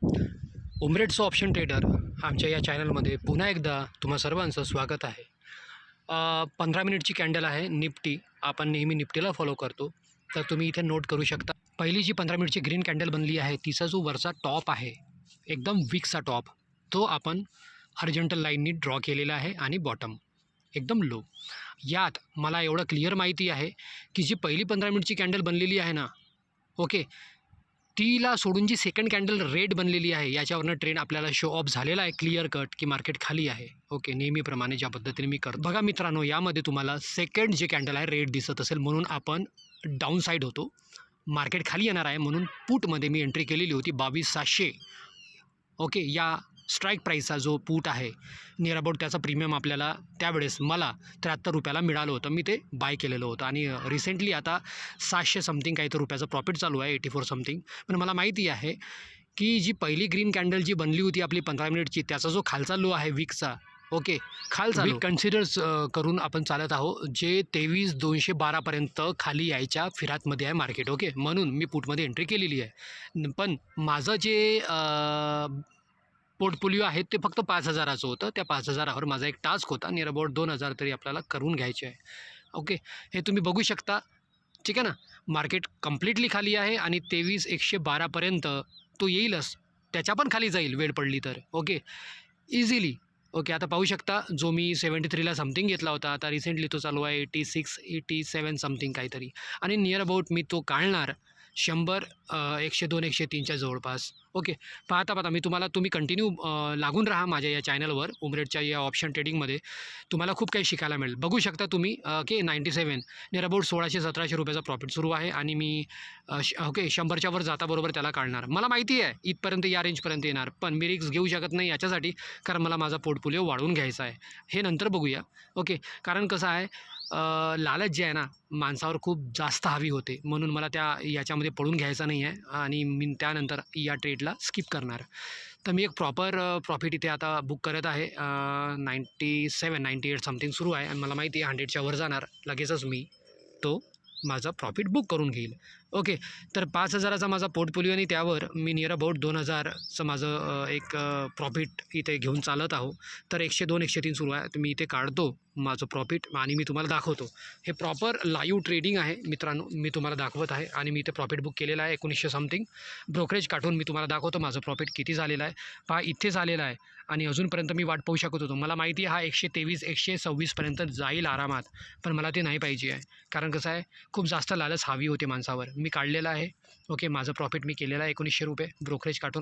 उमरेडचं option trader आमच्या या चॅनलमध्ये पुन्हा एकदा तुम्हा सर्वांचं स्वागत आहे. 15 मिनिटची कॅन्डल आहे निफ्टी. आपण नेहमी निफ्टीला फॉलो करतो, तर तुम्ही इथे नोट करू शकता. पहिली जी 15 मिनिटची ग्रीन कॅन्डल बनली आहे, तिचा जो वरचा टॉप आहे, एकदम वीकचा टॉप, तो आपण हॉरिझॉन्टल लाईननी ड्रॉ केलेला आहे आणि बॉटम एकदम लो. यात मला एवढं क्लिअर माहिती आहे की जी पहिली 15 मिनिटची कॅन्डल बनलेली आहे ना, ओके, तिला सोडून जी सेकंड कॅन्डल रेड बनलेली आहे, याच्यावरनं ट्रेंड आपल्याला शो ऑफ झालेला आहे क्लिअर कट की मार्केट खाली आहे. ओके, नेहमीप्रमाणे ज्या पद्धतीने मी करतो. बघा मित्रांनो, यामध्ये तुम्हाला सेकंड जे कॅन्डल आहे रेड दिसत असेल, म्हणून आपण डाऊन साईड होतो. मार्केट खाली येणार आहे म्हणून पुटमध्ये मी एंट्री केलेली होती 22,700. ओके, या स्ट्राईक प्राईसचा जो पूट आहे नियर अबाउट, त्याचा प्रीमियम आपल्याला त्यावेळेस मला 73 रुपयाला मिळालं होतं. मी ते बाय केलेलं होतं आणि रिसेंटली आता 700 समथिंग काहीतरी रुपयाचं प्रॉफिट चालू आहे, 84 समथिंग. पण मला माहिती आहे की जी पहिली ग्रीन कॅन्डल जी बनली होती आपली 15 मिनिटची, त्याचा जो खालचा लो आहे वीकचा, ओके, खालचा वीक कन्सिडर्स करून आपण चालत आहोत, जे 23,212पर्यंत खाली यायच्या फिरातमध्ये आहे मार्केट. ओके, म्हणून मी पुटमध्ये एंट्री केलेली आहे. पण माझं जे पोर्टफोलिओ आहे ते फक्त 5,000चं होतं. त्या 5,000वर माझा एक टास्क होता, नियर अबाउट 2,000 तरी आपल्याला करून घ्यायचे आहे. ओके, हे तुम्ही बघू शकता, ठीक आहे ना. मार्केट कम्प्लिटली खाली आहे आणि 23,112पर्यंत तो येईलच, त्याच्या पण खाली जाईल वेळ पडली तर. Okay, easily. ओके, आता पाहू शकता, जो मी 73ला समथिंग घेतला होता, आता रिसेंटली तो चालू आहे 86, 87 समथिंग काहीतरी. आणि नियर अबाउट मी तो काढणार 100, 102, 103च्या जवळपास. ओके, पाहता मी तुम्ही कंटिन्यू लागून राहा माझ्या या चॅनलवर. उमरेडच्या या ऑप्शन ट्रेडिंगमध्ये तुम्हाला खूप काही शिकायला मिळेल. बघू शकता तुम्ही, ओके, 97 नियर अबाउट 1,600-1,700 रुपयाचा प्रॉफिट सुरू आहे आणि मी ओके 100च्या वर जाताबरोबर त्याला काढणार. मला माहिती आहे इथपर्यंत, या रेंजपर्यंत येणार, पण मी रिस्क घेऊ शकत नाही याच्यासाठी, कारण मला माझा पोर्टफोलिओ वाढवून घ्यायचा आहे. हे नंतर बघूया. ओके, कारण कसं आहे, लालच जे आहे ना, माणसावर खूप जास्त हवी होते, म्हणून मला याच्यामध्ये पडून घ्यायचा नाही आहे आणि मी त्यानंतर या ट्रेडला स्किप करणार. तर मी एक प्रॉपर प्रॉफिट इथे आता बुक करत आहे. 97, 98 समथिंग सुरू आहे आणि मला माहिती आहे 100च्या वर जाणार. लगेचच मी तो माझा प्रॉफिट बुक करून घेईल. ओके, तर 5,000चा माझा पोर्टफोलिओ आणि त्यावर मी नियर अबाउट 2,000चं माझं एक प्रॉफिट इथे घेऊन चालत आहो. तर 102, 103 सुरू आहे, तर मी इथे काढतो माझं प्रॉफिट आणि मी तुम्हाला दाखवतो. हे प्रॉपर लाईव्ह ट्रेडिंग आहे मित्रांनो, मी तुम्हाला दाखवत आहे आणि मी इथे प्रॉफिट बुक केलेलं आहे 1900 समथिंग. ब्रोकरेज काढून मी तुम्हाला दाखवतो माझं प्रॉफिट किती झालेलं आहे. पहा, इथे झालेलं आहे आणि अजूनपर्यंत मी वाट पाहू शकत होतो. मला माहिती आहे हा 123, 126पर्यंत जाईल आरामात, पण मला ते नाही पाहिजे आहे, कारण कसं आहे, खूप जास्त लालच हवी होते माणसावर. मी काढलेलं आहे. ओके, माझं प्रॉफिट मी केलेलं आहे 1900 रुपये ब्रोकरेज काढून.